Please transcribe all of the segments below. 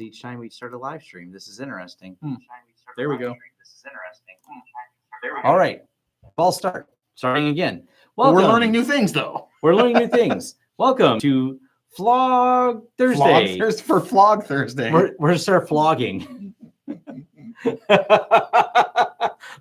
each time we start a live stream. This is interesting. There we go. This is interesting. All right. I'll start. Starting again. Well, we're learning new things, though. We're learning new things. Welcome to Flog Thursday. For Flog Thursday. We're going to start flogging.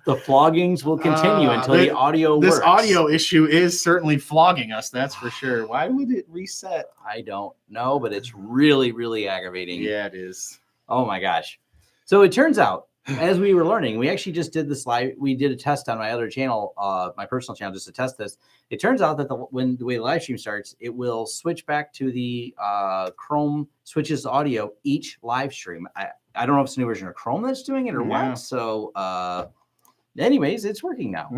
The floggings will continue until the audio works. This audio issue is certainly flogging us, that's for sure. Why would it reset? I don't know, but it's really, really aggravating. Yeah, it is. Oh, my gosh. So it turns out, as we were learning, we actually just did this live. We did a test on my other channel, my personal channel, just to test this. It turns out that when the way the live stream starts, it will switch back to the Chrome switches audio each live stream. I don't know if it's a new version of Chrome that's doing it or what. So, anyways, it's working now.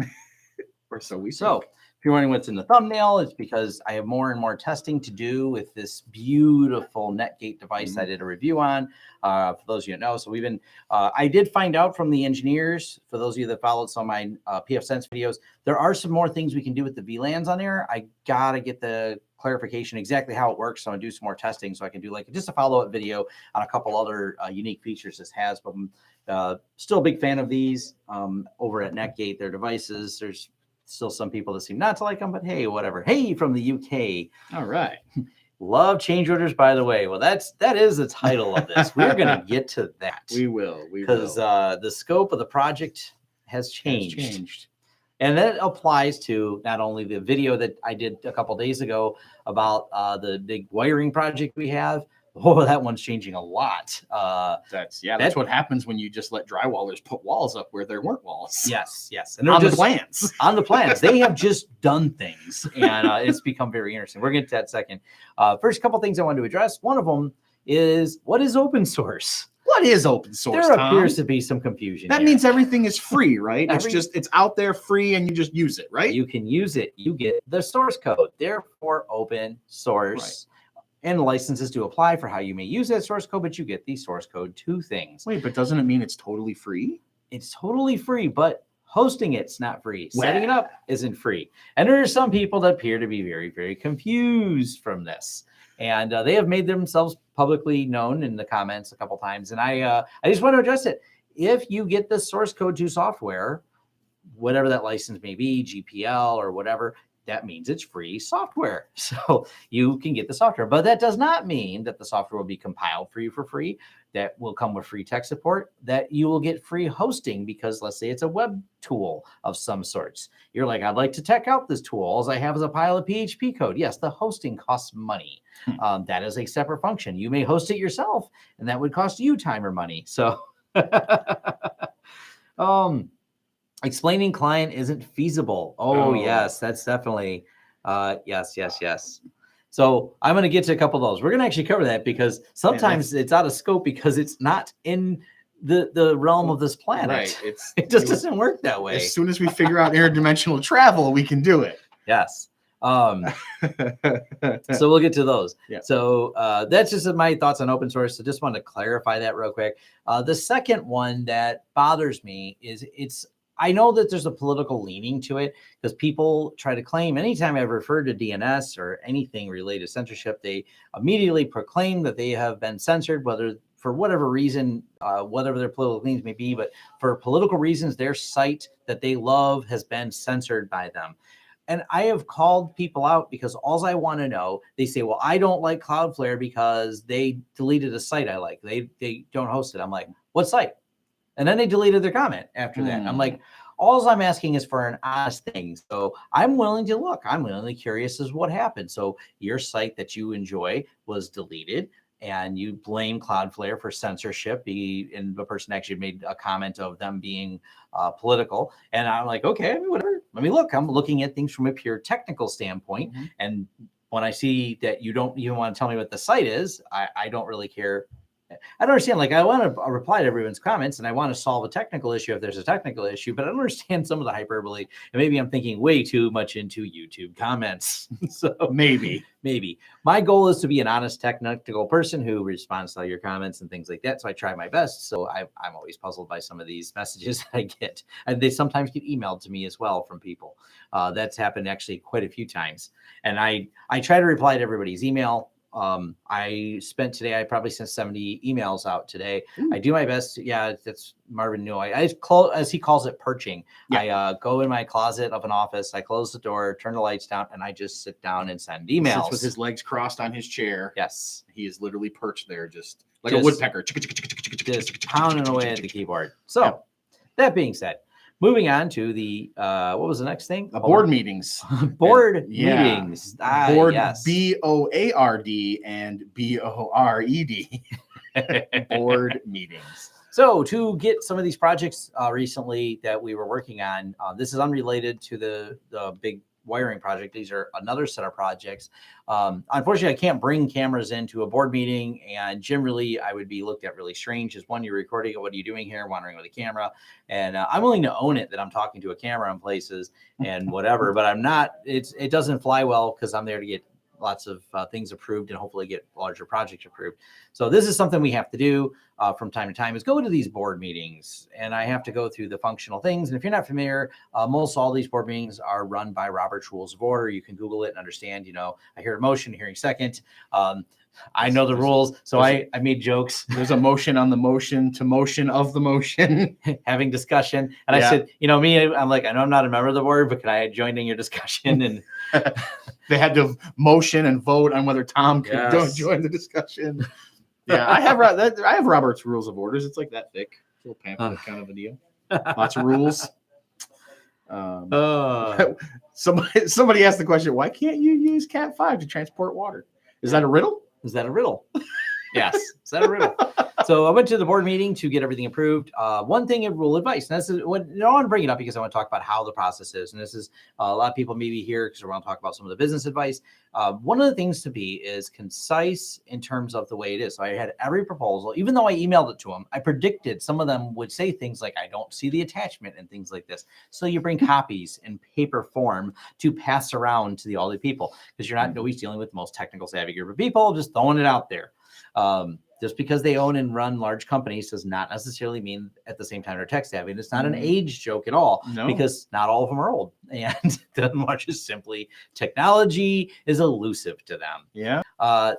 So if you're wondering what's in the thumbnail, it's because I have more and more testing to do with this beautiful Netgate device I did a review on. For those of you that know, so we've been, I did find out from the engineers, for those of you that followed some of my PF Sense videos, there are some more things we can do with the VLANs on there. I got to get the clarification exactly how it works. So I'm going to do some more testing so I can do like just a follow-up video on a couple other unique features this has. But still a big fan of these over at Netgate, their devices. There's still some people that seem not to like them, but hey, whatever. Hey, from the UK. All right. Love change orders, by the way. Well, that is the title of this. We're going to get to that. We will. Because the scope of the project has changed. And that applies to not only the video that I did a couple days ago about the big wiring project we have. Oh, that one's changing a lot. That's what happens when you just let drywallers put walls up where there weren't walls. Yes. And on the plans. On the plans. They have just done things, and it's become very interesting. We're going to get to that second. First couple things I wanted to address. One of them is, what is open source? What is open source, There appears to be some confusion. That means everything is free, right? It's out there free and you just use it, right? You can use it. You get the source code. Therefore, open source. Right. And licenses to apply for how you may use that source code, but you get the source code to things. Wait, but doesn't it mean it's totally free? It's totally free, but hosting it's not free. Setting it up isn't free. And there are some people that appear to be very, very confused from this. And they have made themselves publicly known in the comments a couple times. And I just want to address it. If you get the source code to software, whatever that license may be, GPL or whatever, that means it's free software. So you can get the software, but that does not mean that the software will be compiled for you for free. That will come with free tech support, that you will get free hosting because let's say it's a web tool of some sorts. You're like, I'd like to tech out this tool. All I have is a pile of PHP code. Yes, the hosting costs money. That is a separate function. You may host it yourself and that would cost you time or money. So, explaining client isn't feasible. Oh, yes, that's definitely, yes. So I'm going to get to a couple of those. We're going to actually cover that because sometimes it's out of scope because it's not in the realm of this planet. Right. It just doesn't work that way. As soon as we figure out interdimensional travel, we can do it. Yes. So we'll get to those. Yeah. So that's just my thoughts on open source. So just wanted to clarify that real quick. The second one that bothers me is I know that there's a political leaning to it because people try to claim anytime I've referred to DNS or anything related to censorship, they immediately proclaim that they have been censored, whether for whatever reason, whatever their political leanings may be, but for political reasons, their site that they love has been censored by them. And I have called people out because all I want to know, they say, well, I don't like Cloudflare because they deleted a site I like. They don't host it. I'm like, what site? And then they deleted their comment after that. I'm like, all I'm asking is for an honest thing. So I'm willing to look. I'm really curious as what happened. So your site that you enjoy was deleted and you blame Cloudflare for censorship. And the person actually made a comment of them being political. And I'm like, okay, whatever. Let me look. I'm looking at things from a pure technical standpoint. And when I see that you don't even want to tell me what the site is, I don't really care. I don't understand. Like, I want to reply to everyone's comments and I want to solve a technical issue if there's a technical issue, but I don't understand some of the hyperbole. And maybe I'm thinking way too much into YouTube comments. So maybe my goal is to be an honest technical person who responds to all your comments and things like that. So I try my best. So I'm always puzzled by some of these messages that I get. And they sometimes get emailed to me as well from people. That's happened actually quite a few times. And I try to reply to everybody's email. I spent today, I probably sent 70 emails out today. Ooh. I do my best. Yeah, that's Marvin knew. As he calls it, perching. Yeah. I go in my closet of an office, I close the door, turn the lights down, and I just sit down and send emails. He sits with his legs crossed on his chair. Yes. He is literally perched there, just like a woodpecker. Just pounding away at the keyboard. So that being said, moving on to the what was the next thing? Board meetings. Board meetings. Board yes. BOARD and BORED. Board meetings. So to get some of these projects recently that we were working on, this is unrelated to the big wiring project. These are another set of projects. Unfortunately, I can't bring cameras into a board meeting, and generally I would be looked at really strange as one, you're recording it, what are you doing here, wandering with a camera? And I'm willing to own it that I'm talking to a camera in places and whatever, but I'm not, it doesn't fly well because I'm there to get lots of things approved and hopefully get larger projects approved. So this is something we have to do from time to time, is go to these board meetings, and I have to go through the functional things. And if you're not familiar, most all these board meetings are run by Robert's Rules of Order. You can Google it and understand, I hear a motion, hearing second. I know the rules, so I made jokes. There's a motion on the motion to motion of the motion. Having discussion. And I said, me, I'm like, I know I'm not a member of the board, but can I join in your discussion? And they had to motion and vote on whether Tom could join the discussion. Yeah, I have Robert's Rules of Orders. It's like that thick, little pamphlet kind of a deal. Lots of rules. Somebody asked the question, why can't you use Cat 5 to transport water? Is that a riddle? Is that a riddle? Yes. Is that a riddle? So I went to the board meeting to get everything approved. One thing of rule advice, and this is what I want to bring it up because I want to talk about how the process is. And this is a lot of people maybe here because we want to talk about some of the business advice. One of the things to be is concise in terms of the way it is. So I had every proposal, even though I emailed it to them, I predicted some of them would say things like, I don't see the attachment and things like this. So you bring copies in paper form to pass around to all the people because you're not always dealing with the most technical savvy group of people, just throwing it out there. Just because they own and run large companies does not necessarily mean at the same time they're tech savvy. And it's not an age joke at all, because not all of them are old. And much is simply technology is elusive to them. Yeah.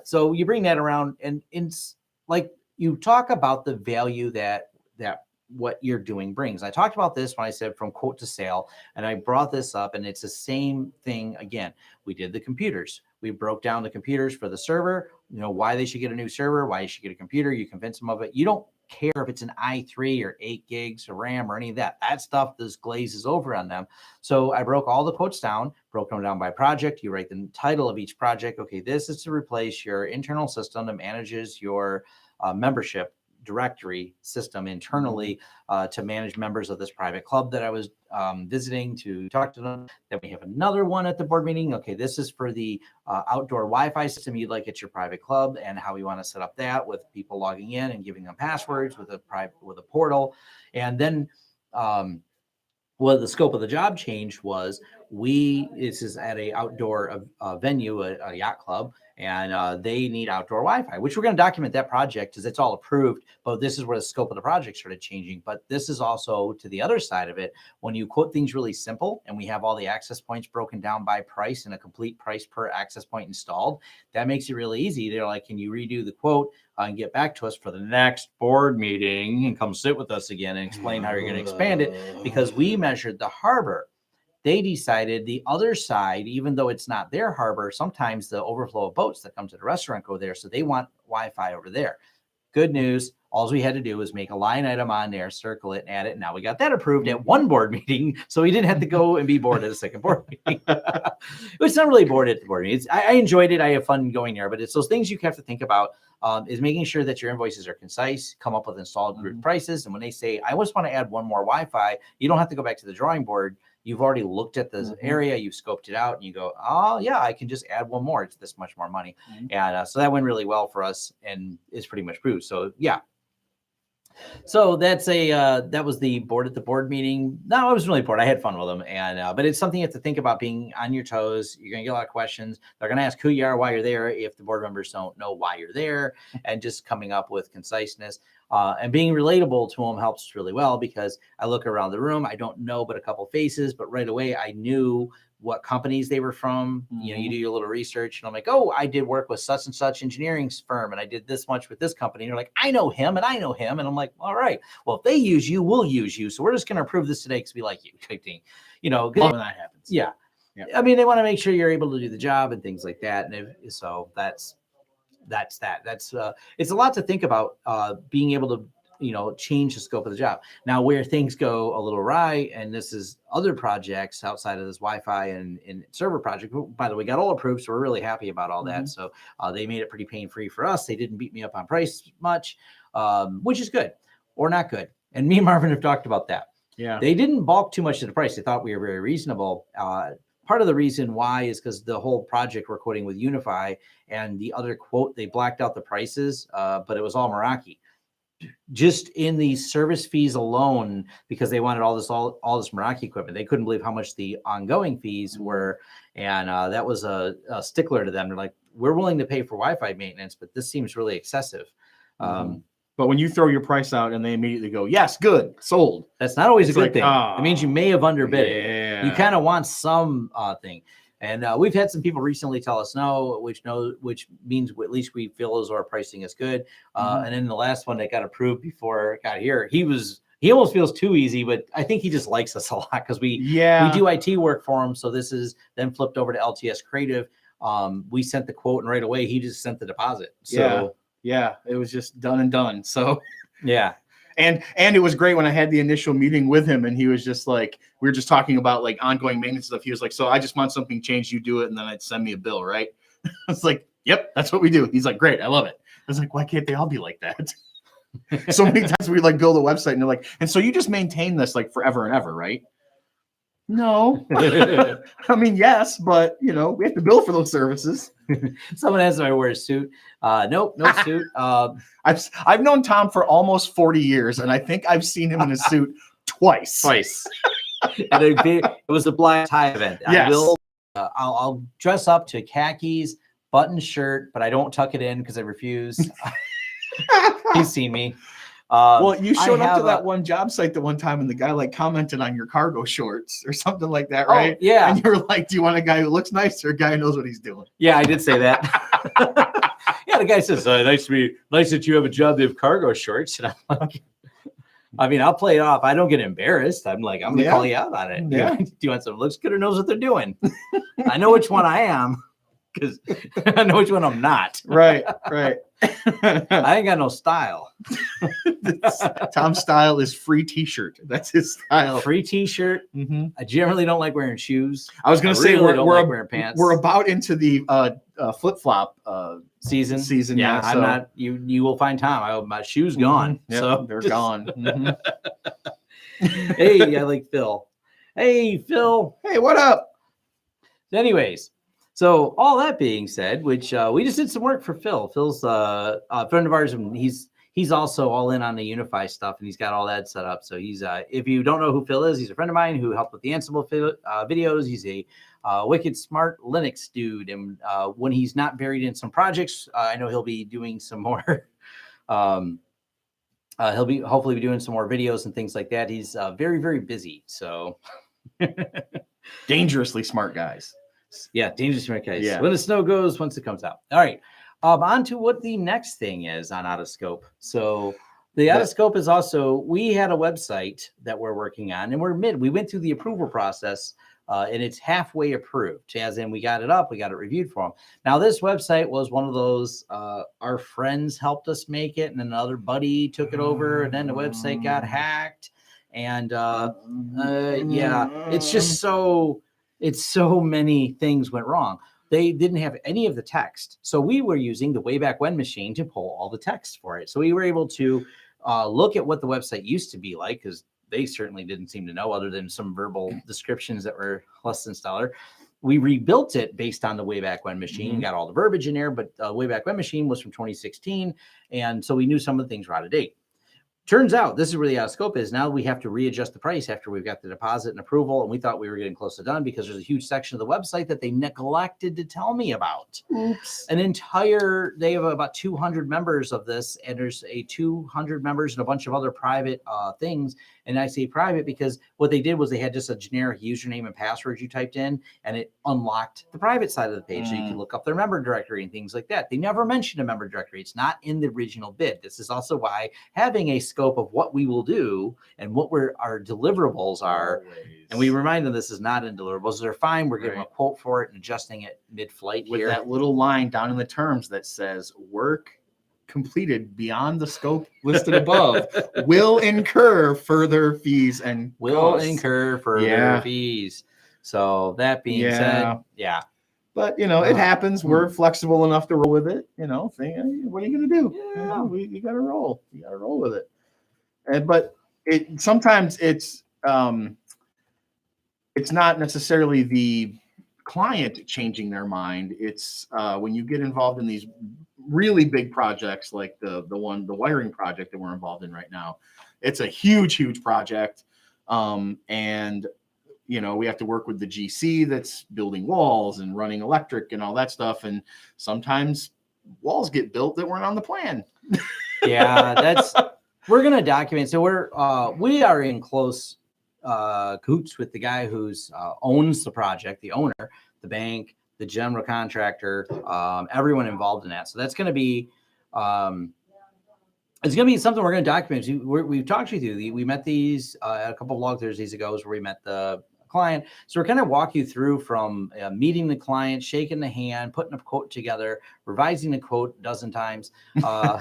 So you bring that around, and it's like you talk about the value that what you're doing brings. I talked about this when I said from quote to sale, and I brought this up, and it's the same thing again. We did the computers. We broke down the computers for the server, why they should get a new server, why you should get a computer. You convince them of it. You don't care if it's an i3 or 8 gigs of RAM or any of that. That stuff, this glazes over on them. So I broke all the quotes down, broke them down by project. You write the title of each project. Okay, this is to replace your internal system that manages your membership directory system internally to manage members of this private club that I was visiting to talk to them. Then we have another one at the board meeting. Okay, this is for the outdoor Wi-Fi system you'd like at your private club, and how we want to set up that with people logging in and giving them passwords with a portal. And then what the scope of the job change was, this is at a outdoor venue, a yacht club, and they need outdoor Wi-Fi, which we're going to document that project because it's all approved. But this is where the scope of the project started changing. But this is also to the other side of it. When you quote things really simple, and we have all the access points broken down by price and a complete price per access point installed, that makes it really easy. They're like, can you redo the quote and get back to us for the next board meeting and come sit with us again and explain how you're going to expand it? Because we measured the harbor. They decided the other side, even though it's not their harbor, sometimes the overflow of boats that come to the restaurant go there. So they want Wi-Fi over there. Good news. All we had to do was make a line item on there, circle it, and add it. Now we got that approved at one board meeting. So we didn't have to go and be bored at a second board meeting. It's not really bored at the board meeting. I enjoyed it. I have fun going there, but it's those things you have to think about. Is making sure that your invoices are concise, come up with installed group prices. And when they say, I just want to add one more Wi-Fi, you don't have to go back to the drawing board. You've already looked at this area, you've scoped it out, and you go, oh, yeah, I can just add one more. It's this much more money. And so that went really well for us and is pretty much proved. So, yeah. So that's that was the board at the board meeting. No, I was really bored. I had fun with them. And but it's something you have to think about, being on your toes. You're going to get a lot of questions. They're going to ask who you are, why you're there, if the board members don't know why you're there, and just coming up with conciseness. And being relatable to them helps really well, because I look around the room, I don't know but a couple faces, but right away I knew what companies they were from. You know, you do your little research, and I'm like, oh, I did work with such and such engineering firm, and I did this much with this company. And you're like, I know him, and I know him, and I'm like, all right, well, if they use you, we'll use you. So we're just going to approve this today because we like you. You know, when that happens. Yeah. Yeah. I mean, they want to make sure you're able to do the job and things like that. And so that's that. It's a lot to think about, being able to, change the scope of the job. Now, where things go a little awry, and this is other projects outside of this Wi-Fi and server project, by the way, got all approved. So we're really happy about all that. So they made it pretty pain-free for us. They didn't beat me up on price much, which is good or not good. And me and Marvin have talked about that. Yeah. They didn't balk too much to the price. They thought we were very reasonable. Part of the reason why is because the whole project we're quoting with UniFi, and the other quote, they blacked out the prices, but it was all Meraki. Just in the service fees alone, because they wanted all this Meraki equipment, they couldn't believe how much the ongoing fees were, and that was a stickler to them. They're like, we're willing to pay for Wi-Fi maintenance, but this seems really excessive. But when you throw your price out and they immediately go, yes, good, sold. That's not always a good thing. It means you may have underbid it. You kind of want some thing. And we've had some people recently tell us no, which means at least we feel as though our pricing is good. And then the last one that got approved before it got here, he almost feels too easy, but I think he just likes us a lot because we do IT work for him. So this is then flipped over to LTS Creative. We sent the quote, and right away he just sent the deposit. So yeah, it was just done and done. So yeah. And it was great when I had the initial meeting with him, and he was just like, we were just talking about like ongoing maintenance stuff. He was like, so I just want something changed, you do it, and then I'd send me a bill, right? I was like, yep, that's what we do. He's like, great, I love it. I was like, why can't they all be like that? So many times we like build a website and they're like, and so you just maintain this like forever and ever, right? No. I mean, yes, but we have to bill for those services. Someone asked if I wear a suit. Nope, no suit. I've known Tom for almost 40 years, and I think I've seen him in a suit twice. And it was a black tie event. Yes. I'll dress up to khakis, button shirt, but I don't tuck it in because I refuse. He's seen me. Well, you showed up to that one job site the one time, and the guy like commented on your cargo shorts or something like that, right? Yeah. And you were like, do you want a guy who looks nice or a guy who knows what he's doing? Yeah, I did say that. Yeah, the guy says, nice that you have a job that have cargo shorts. And I'm like, I mean, I'll play it off. I don't get embarrassed. I'm like, I'm going to call you out on it. Yeah. Do you want someone who looks good or knows what they're doing? I know which one I am, because I know which one I'm not. Right. I ain't got no style. Tom's style is free t-shirt. That's his style. Free t-shirt. I generally don't like wearing shoes. I was going to say we're like wearing pants. We're about into the flip-flop season. Yeah, I'm not. You will find Tom. My shoes gone. Yep, so they're gone. Hey, I like Phil. Hey, Phil. Hey, what up? Anyways. So all that being said, which we just did some work for Phil. Phil's a friend of ours, and he's also all in on the UniFi stuff, and he's got all that set up. So he's if you don't know who Phil is, he's a friend of mine who helped with the Ansible videos. He's a wicked smart Linux dude, and when he's not buried in some projects, I know he'll be doing some more. He'll be hopefully be doing some more videos and things like that. He's very, very busy. So dangerously smart guys. Yeah, dangerous smart guys. Yeah. When the snow goes, once it comes out. All right. On to what the next thing is on Autoscope. So the Autoscope is also, we had a website that we're working on, and we went through the approval process, and it's halfway approved, as in we got it up, we got it reviewed for them. Now, this website was one of those, our friends helped us make it, and another buddy took it over, and then the website got hacked. And yeah, it's just so many things went wrong. They didn't have any of the text. So we were using the Wayback When machine to pull all the text for it. So we were able to look at what the website used to be like, because they certainly didn't seem to know, other than some verbal descriptions that were less than stellar. We rebuilt it based on the Wayback When machine, got all the verbiage in there, but Wayback When machine was from 2016. And so we knew some of the things were out of date. Turns out this is where the out of scope is. Now we have to readjust the price after we've got the deposit and approval. And we thought we were getting close to done because there's a huge section of the website that they neglected to tell me about. Oops. They have about 200 members of this, and there's 200 members and a bunch of other private things. And I say private because what they did was they had just a generic username and password you typed in, and it unlocked the private side of the page. So you can look up their member directory and things like that. They never mentioned a member directory. It's not in the original bid. This is also why having a scope of what we will do and what our deliverables are. Always. And we remind them this is not in deliverables. They're fine. We're giving a quote for it and adjusting it mid-flight with here. that little line down in the terms that says work completed beyond the scope listed above will incur further fees and fees. So that being said, But it happens. We're flexible enough to roll with it. What are you gonna do? Yeah. You gotta roll. You gotta roll with it. But sometimes it's not necessarily the client changing their mind. It's when you get involved in these really big projects like the wiring project that we're involved in right now. It's a huge project, and we have to work with the GC that's building walls and running electric and all that stuff, and sometimes walls get built that weren't on the plan. We're gonna document. So we are in close cahoots with the guy who's owns the project, the owner, the bank, the general contractor, everyone involved in that. So that's going to be, it's going to be something we're going to document. We've talked with you. We met these a couple of Log Thursdays ago where we met the client. So we're going to walk you through from meeting the client, shaking the hand, putting a quote together, revising the quote a dozen times, all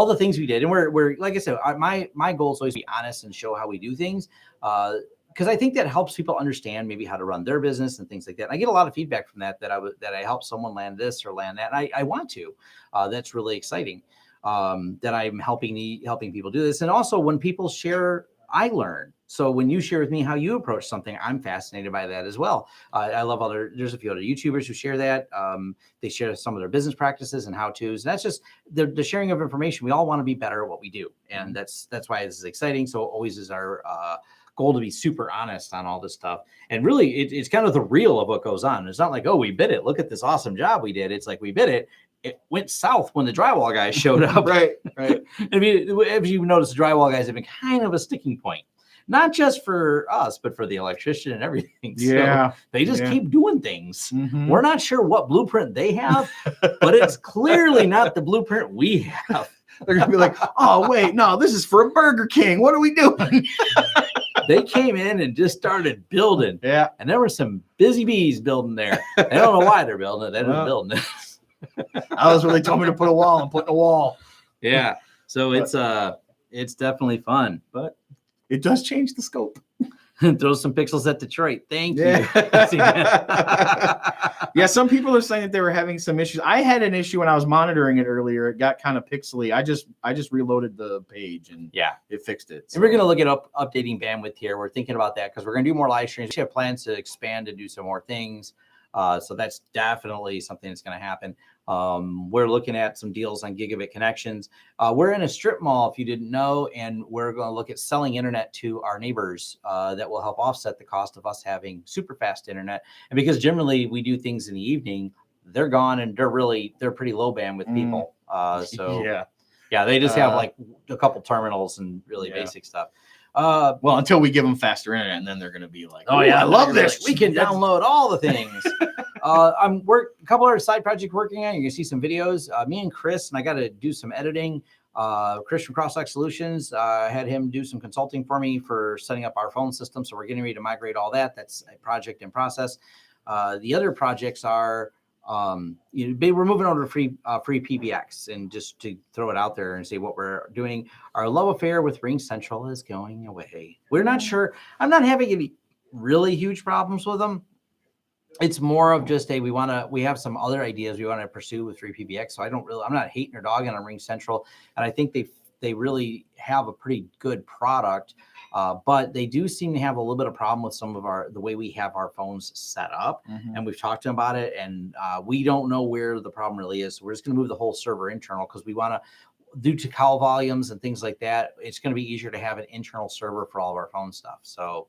the things we did. And we're like I said, my goal is always to be honest and show how we do things. Because I think that helps people understand maybe how to run their business and things like that. And I get a lot of feedback from that I help someone land this or land that. And I want to. That's really exciting that I'm helping people do this. And also when people share, I learn. So when you share with me how you approach something, I'm fascinated by that as well. I love there's a few other YouTubers who share that. They share some of their business practices and how-tos. And that's just the sharing of information. We all want to be better at what we do. And that's why this is exciting. So always is our goal to be super honest on all this stuff. And really, it's kind of the real of what goes on. It's not like, oh, we bid it. Look at this awesome job we did. It's like we bid it. It went south when the drywall guys showed up. Right. I mean, if you notice, the drywall guys have been kind of a sticking point, not just for us, but for the electrician and everything. Yeah. So they just keep doing things. Mm-hmm. We're not sure what blueprint they have, but it's clearly not the blueprint we have. They're going to be like, oh, wait, no, this is for a Burger King. What are we doing? They came in and just started building. Yeah. And there were some busy bees building there. They don't know why they're building it. They're just building it. I was when they told me to put a wall and put in a wall. Yeah. So it's definitely fun, but it does change the scope. Throw some pixels at Detroit. Thank you. Yeah, some people are saying that they were having some issues. I had an issue when I was monitoring it earlier. It got kind of pixely. I just reloaded the page and it fixed it. So. And we're going to look at updating bandwidth here. We're thinking about that because we're going to do more live streams. We have plans to expand and do some more things. So that's definitely something that's going to happen. We're looking at some deals on gigabit connections. We're in a strip mall, if you didn't know, and we're going to look at selling internet to our neighbors that will help offset the cost of us having super fast internet. And because generally we do things in the evening, they're gone and they're pretty low bandwidth people. They just have like a couple terminals and really basic stuff. Well, until we give them faster internet, and then they're going to be like, oh yeah, I love this. Like, we can download all the things. A couple other side projects working on. You can see some videos. Me and Chris, and I got to do some editing. Chris from Crosslock Solutions, had him do some consulting for me for setting up our phone system. So we're getting ready to migrate all that. That's a project in process. The other projects are, we're moving over to free PBX, and just to throw it out there and see what we're doing. Our love affair with Ring Central is going away. We're not sure. I'm not having any really huge problems with them. It's more of just we have some other ideas we want to pursue with free PBX. So I'm not hating or dogging on Ring Central, and I think they really have a pretty good product. But they do seem to have a little bit of problem with some of the way we have our phones set up. Mm-hmm. And we've talked to them about it, and we don't know where the problem really is. So we're just going to move the whole server internal because we want to, due to call volumes and things like that, it's going to be easier to have an internal server for all of our phone stuff. So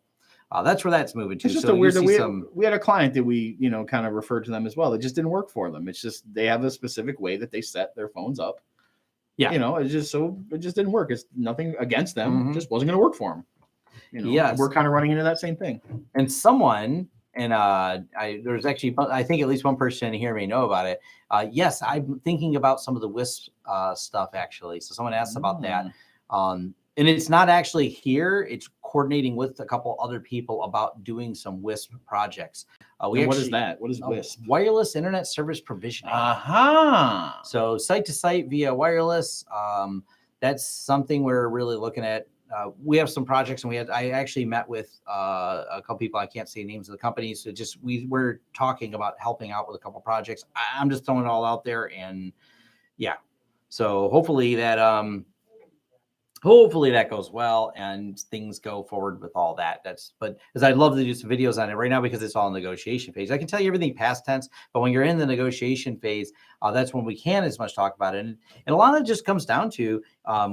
that's where that's moving to. It's just so a weird that we had a client that we, kind of referred to them as well. It just didn't work for them. It's just they have a specific way that they set their phones up. Yeah. It just didn't work. It's nothing against them. It just wasn't going to work for them. Yes. We're kind of running into that same thing. And someone, there's actually, I think at least one person here may know about it. Yes, I'm thinking about some of the WISP stuff actually. So someone asked about that. And it's not actually here. It's coordinating with a couple other people about doing some WISP projects. What is that? What is WISP? Wireless Internet Service Provisioning. So site to site via wireless. That's something we're really looking at. We have some projects, and I actually met with a couple people. I can't say names of the companies. So we're talking about helping out with a couple projects. I'm just throwing it all out there, and yeah. So hopefully that goes well and things go forward with all that. But as I'd love to do some videos on it right now because it's all negotiation phase. I can tell you everything past tense, but when you're in the negotiation phase, that's when we can as much talk about it. And a lot of it just comes down to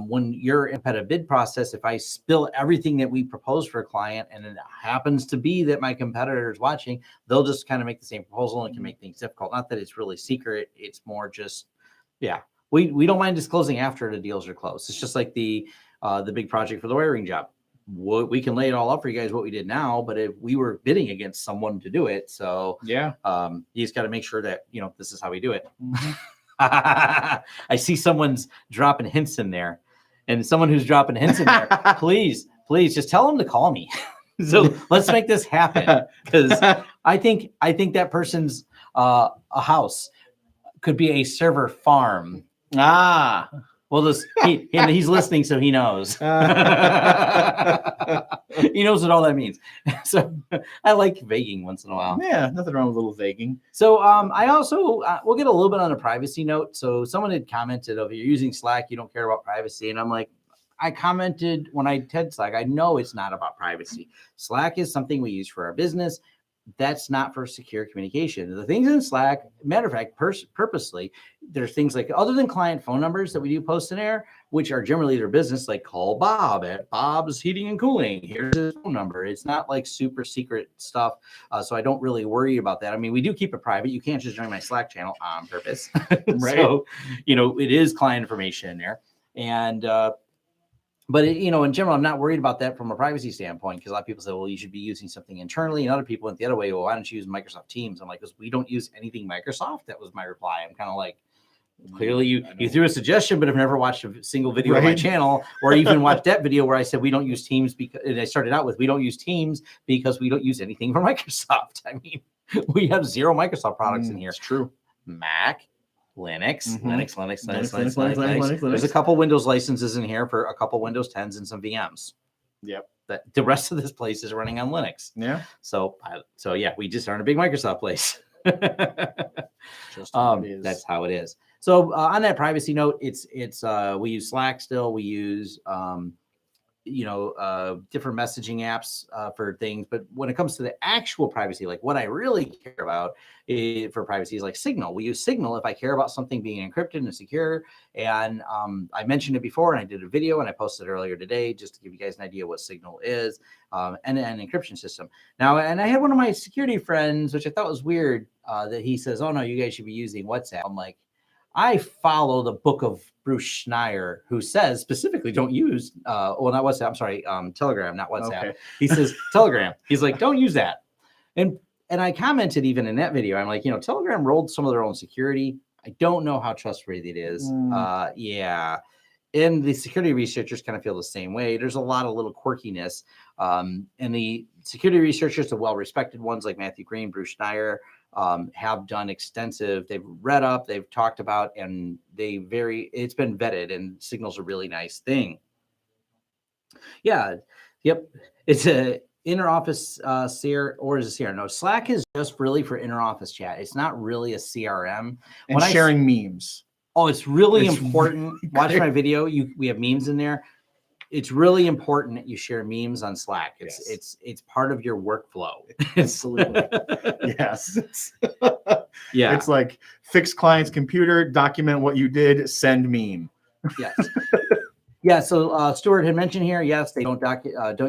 when you're in a bid process, if I spill everything that we propose for a client and it happens to be that my competitor is watching, they'll just kind of make the same proposal and it can make things difficult. Not that it's really secret. It's more just, yeah. We don't mind disclosing after the deals are closed. It's just like the big project for the wiring job. We can lay it all up for you guys what we did now, but if we were bidding against someone to do it, so yeah, you just got to make sure that this is how we do it. I see someone's dropping hints in there, and someone who's dropping hints in there, please just tell them to call me. So let's make this happen because I think that person's a house could be a server farm. Well, he's listening, so he knows. He knows what all that means. So I like vaguing once in a while. Yeah, nothing wrong with a little vaguing. So I also we'll get a little bit on a privacy note. So someone had commented, "Oh, you're using Slack, you don't care about privacy," and I'm like, I commented when I TED Slack, I know it's not about privacy. Slack is something we use for our business. That's not for secure communication. The things in Slack, matter of fact, purposely, there's things like other than client phone numbers that we do post in there, which are generally their business, like call Bob at Bob's Heating and Cooling. Here's his phone number. It's not like super secret stuff. So I don't really worry about that. I mean, we do keep it private. You can't just join my Slack channel on purpose. Right. So, it is client information in there. And, but in general, I'm not worried about that from a privacy standpoint because a lot of people say, well, you should be using something internally, and other people went the other way. Well, why don't you use Microsoft Teams? I'm like, because we don't use anything Microsoft. That was my reply. I'm kind of like, clearly you threw a suggestion, but have never watched a single video on my channel, or even watched that video where I said we don't use Teams because, and I started out with we don't use Teams because we don't use anything from Microsoft. I mean, we have 0 Microsoft products in here. It's true. Mac. Linux. There's a couple Windows licenses in here for a couple Windows 10s and some VMs. Yep. That the rest of this place is running on Linux. Yeah. So yeah, we just aren't a big Microsoft place. That's how it is. So on that privacy note, it's we use Slack still. We use different messaging apps for things. But when it comes to the actual privacy, like what I really care about for privacy is like Signal. We use Signal if I care about something being encrypted and secure. And I mentioned it before, and I did a video and I posted it earlier today just to give you guys an idea what Signal is and an encryption system. Now, and I had one of my security friends, which I thought was weird, that he says, "Oh no, you guys should be using WhatsApp." I'm like, I follow the book of Bruce Schneier, who says specifically don't use, not WhatsApp, I'm sorry, Telegram, not WhatsApp. Okay. He says Telegram. He's like, don't use that. And I commented even in that video, I'm like, Telegram rolled some of their own security. I don't know how trustworthy it is. Yeah. And the security researchers kind of feel the same way. There's a lot of little quirkiness. And the security researchers, the well-respected ones like Matthew Green, Bruce Schneier, have done extensive, they've read up, they've talked about, and it's been vetted, and Signal's a really nice thing. Yeah. Yep. It's a inter-office CR, or is it CRM? No, Slack is just really for inter-office chat. It's not really a CRM. And sharing memes. Oh, it's really important. Watch my video. We have memes in there. It's really important that you share memes on Slack. It's part of your workflow. Absolutely. Yes. Yeah. It's like fix client's computer, document what you did, send meme. Yes. Yeah, so Stuart had mentioned here, yes, they don't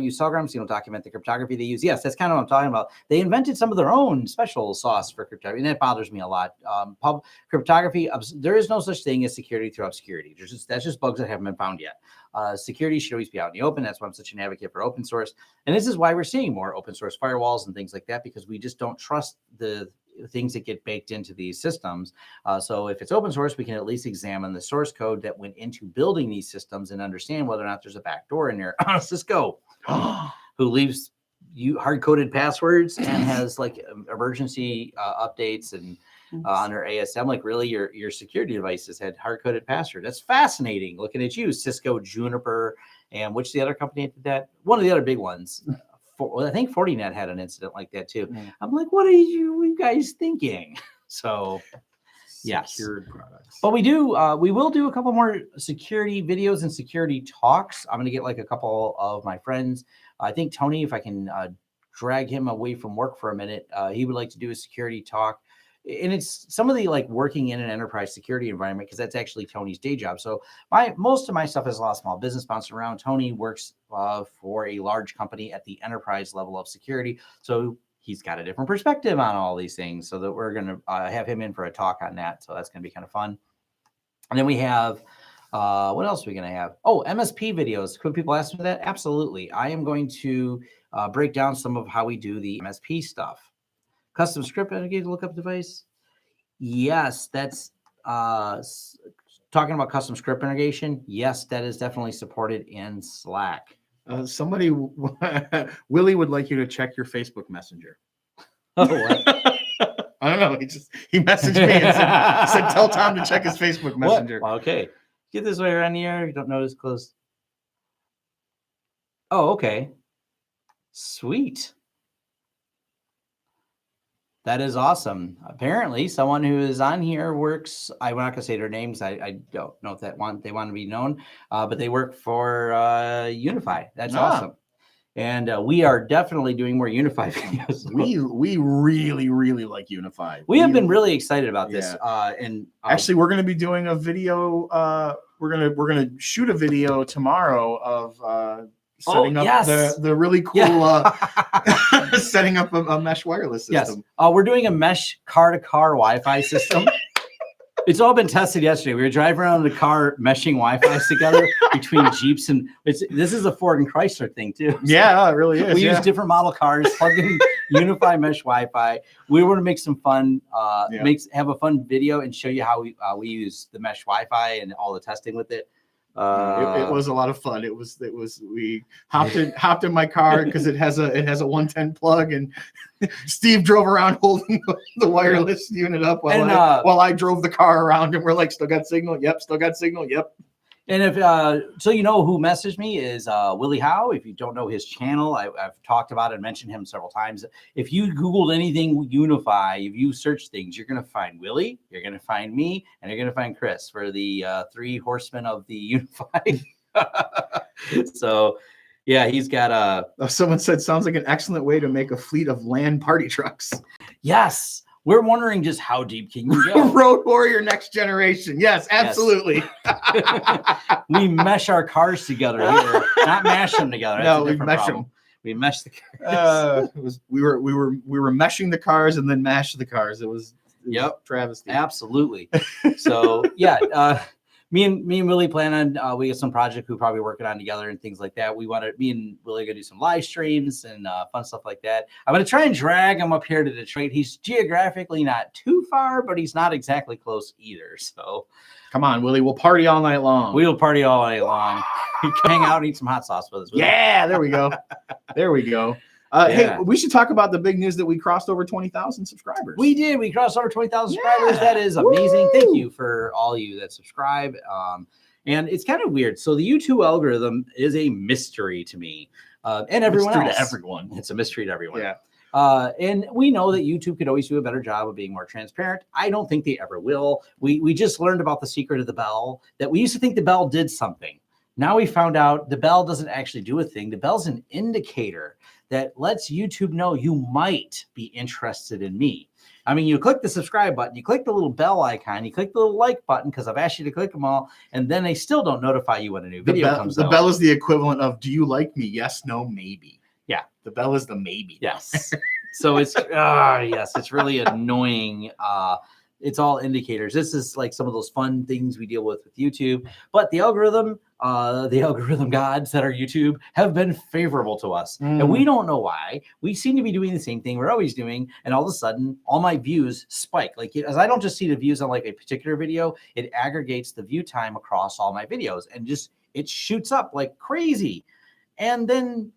use telegrams, you don't document the cryptography they use. Yes, that's kind of what I'm talking about. They invented some of their own special sauce for cryptography, and that bothers me a lot. Cryptography, there is no such thing as security through obscurity. That's just bugs that haven't been found yet. Security should always be out in the open. That's why I'm such an advocate for open source. And this is why we're seeing more open source firewalls and things like that, because we just don't trust the things that get baked into these systems. So if it's open source, we can at least examine the source code that went into building these systems and understand whether or not there's a backdoor in there. Cisco, who leaves you hard-coded passwords and has like emergency updates and on their ASM. Like, really, your security devices had hard-coded password. That's fascinating. Looking at you, Cisco, Juniper, and which the other company did that? One of the other big ones. I think Fortinet had an incident like that too. I'm like, what are you guys thinking? So, yes. Secured products. But we will do a couple more security videos and security talks. I'm going to get like a couple of my friends. I think Tony, if I can drag him away from work for a minute, he would like to do a security talk. And it's some of the like working in an enterprise security environment, because that's actually Tony's day job. So most of my stuff is a lot of small business bouncing around. Tony works for a large company at the enterprise level of security. So he's got a different perspective on all these things, so that we're going to have him in for a talk on that. So that's going to be kind of fun. And then we have, what else are we going to have? Oh, MSP videos. Could people ask me that? Absolutely. I am going to break down some of how we do the MSP stuff. Custom script aggregated lookup device. Yes, that's talking about custom script integration. Yes, that is definitely supported in Slack. Willie would like you to check your Facebook Messenger. Oh, what? I don't know. He messaged me and said tell Tom to check his Facebook Messenger. What? Okay. Get this way around here. You don't notice close. Oh, okay. Sweet. That is awesome. Apparently, someone who is on here works. I'm not gonna say their names. I don't know if they want to be known, but they work for UniFi. That's awesome. And we are definitely doing more UniFi videos. We really like UniFi. We have been really excited about this. And actually, we're going to be doing a video. We're gonna shoot a video tomorrow of setting up the really cool setting up a mesh wireless system. Yes. We're doing a mesh car-to-car Wi-Fi system. It's all been tested yesterday. We were driving around in the car meshing Wi-Fi together between Jeeps, and this is a Ford and Chrysler thing too. Yeah, it really is. We use different model cars, plug in UniFi mesh Wi-Fi. We want to make some fun, have a fun video and show you how we use the mesh Wi-Fi and all the testing with it. It was a lot of fun. It was we hopped in my car because it has a 110 plug, and Steve drove around holding the wireless unit up while I drove the car around, and we're like, still got signal? Yep, still got signal. Yep. And if so, you know who messaged me is Willie Howe. If you don't know his channel, I've talked about it and mentioned him several times. If you Googled anything UniFi, if you search things, you're going to find Willie, you're going to find me, and you're going to find Chris for the three horsemen of the UniFi. So, yeah, he's got someone said, sounds like an excellent way to make a fleet of LAN party trucks. Yes. We're wondering just how deep can you go? Road Warrior next generation. Yes, absolutely. Yes. We mesh our cars together here, not mash them together. No, we mesh them. We mesh the cars. We were meshing the cars and then mashed the cars. It was travesty. Absolutely. So me and Willie plan on we got some project we're probably working on together and things like that. Me and Willie are gonna do some live streams and fun stuff like that. I'm gonna try and drag him up here to Detroit. He's geographically not too far, but he's not exactly close either. So come on, Willie, we'll party all night long. We'll party all night long. You can hang out and eat some hot sauce with us. Yeah, there we go. There we go. Hey, we should talk about the big news that we crossed over 20,000 subscribers. We did. We crossed over 20,000 subscribers. That is amazing. Woo! Thank you for all you that subscribe. And it's kind of weird. So the YouTube algorithm is a mystery to me and everyone else. To everyone. It's a mystery to everyone. Yeah. And we know that YouTube could always do a better job of being more transparent. I don't think they ever will. We just learned about the secret of the bell, that we used to think the bell did something. Now we found out the bell doesn't actually do a thing. The bell's an indicator that lets YouTube know you might be interested in me. I mean, you click the subscribe button, you click the little bell icon, you click the little like button because I've asked you to click them all, and then they still don't notify you when a new video comes out. The bell is the equivalent of, do you like me? Yes, no, maybe. Yeah. The bell is the maybe. Yes. So it's, yes, it's really annoying. It's all indicators. This is like some of those fun things we deal with YouTube, but the algorithm gods that are YouTube have been favorable to us. And we don't know why. We seem to be doing the same thing we're always doing. And all of a sudden, all my views spike. Like, as I don't just see the views on like a particular video, it aggregates the view time across all my videos and just, it shoots up like crazy. And then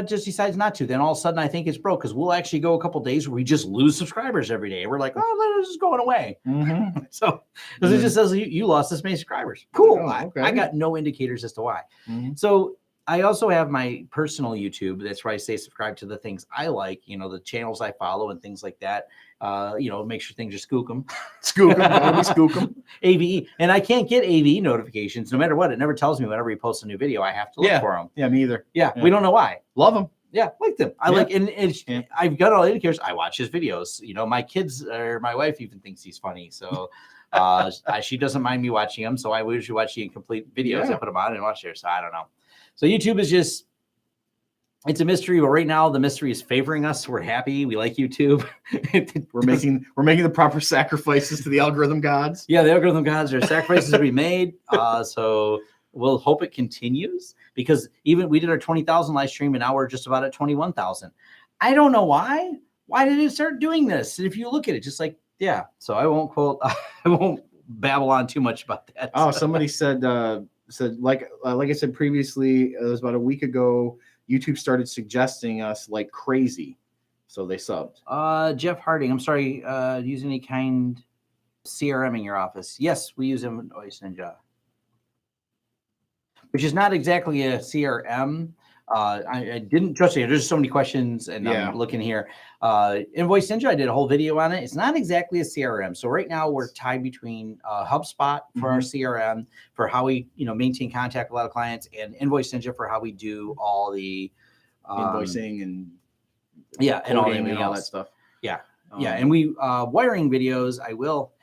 just decides not to. Then all of a sudden I think it's broke because we'll actually go a couple days where we just lose subscribers every day. We're like, oh, this is going away. So because it just says you lost this many subscribers. Cool. Oh, okay. I got no indicators as to why. So I also have my personal YouTube. That's where I say subscribe to the things I like, the channels I follow and things like that. Make sure things are skook them. Skook them. AVE. And I can't get AVE notifications no matter what. It never tells me whenever he posts a new video. I have to look for them. Yeah, me either. Yeah, we don't know why. Love them. Yeah, like them. I like, and I've got all indicators. I watch his videos. My kids or my wife even thinks he's funny. So she doesn't mind me watching them. So I usually watch the incomplete videos. I put them on and watch there. So I don't know. So YouTube is just, it's a mystery, but right now the mystery is favoring us. We're happy. We like YouTube. we're making the proper sacrifices to the algorithm gods. Yeah, the algorithm gods are sacrifices to be made. So we'll hope it continues, because even we did our 20,000 live stream and now we're just about at 21,000. I don't know why. Why did it start doing this? And if you look at it, just like, yeah. So I won't babble on too much about that. Oh, somebody said like I said previously, it was about a week ago, YouTube started suggesting us like crazy, so they subbed. Jeff Harding, I'm sorry, use any kind CRM in your office? Yes, we use Invoice Ninja, which is not exactly a CRM. I didn't trust you. There's so many questions, and I'm looking here. Invoice Ninja, I did a whole video on it. It's not exactly a CRM. So right now we're tied between HubSpot for our CRM, for how we maintain contact with a lot of clients, and Invoice Ninja for how we do all the invoicing and and all that stuff. Yeah, and we wiring videos. I will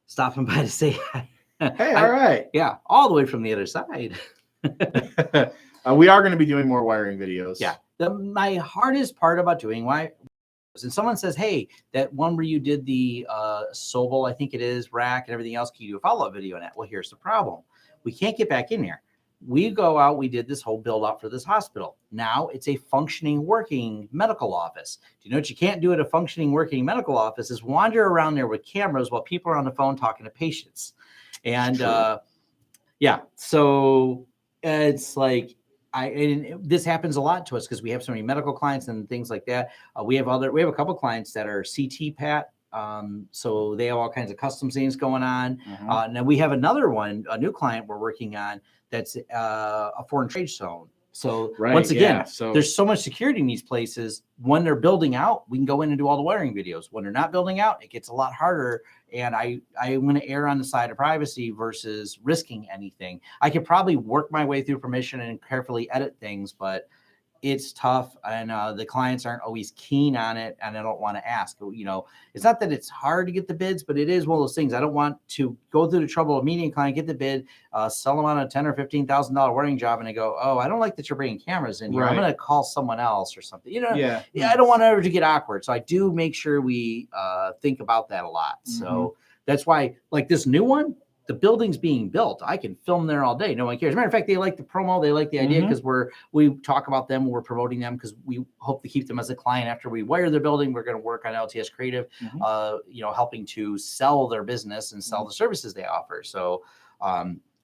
stopping by to say hi. Hey, all right. Yeah, all the way from the other side. We are going to be doing more wiring videos. Yeah. My hardest part about doing wiring, and someone says, hey, that one where you did the Sobel, I think it is, rack and everything else, can you do a follow-up video on that? Well, here's the problem. We can't get back in there. We go out, we did this whole build out for this hospital. Now it's a functioning, working medical office. Do you know what you can't do at a functioning, working medical office is wander around there with cameras while people are on the phone talking to patients. And so it's like, this happens a lot to us because we have so many medical clients and things like that. We have a couple clients that are CT PAT. So they have all kinds of custom things going on. Now we have another one, a new client we're working on that's a foreign trade zone. So once again, there's so much security in these places. When they're building out, we can go in and do all the wiring videos. When they're not building out, it gets a lot harder. And I'm going to err on the side of privacy versus risking anything. I could probably work my way through permission and carefully edit things, but it's tough. And the clients aren't always keen on it, and I don't want to ask. It's not that it's hard to get the bids, but it is one of those things. I don't want to go through the trouble of meeting a client, get the bid, sell them on a $10,000 or $15,000 wiring job, and they go, oh, I don't like that you're bringing cameras in here. I'm going to call someone else or something. I don't want it ever to get awkward. So I do make sure we think about that a lot. So that's why, like this new one, the building's being built. I can film there all day. No one cares. As a matter of fact, they like the promo. They like the idea because we talk about them. We're promoting them because we hope to keep them as a client after we wire their building. We're going to work on LTS Creative, helping to sell their business and sell the services they offer. So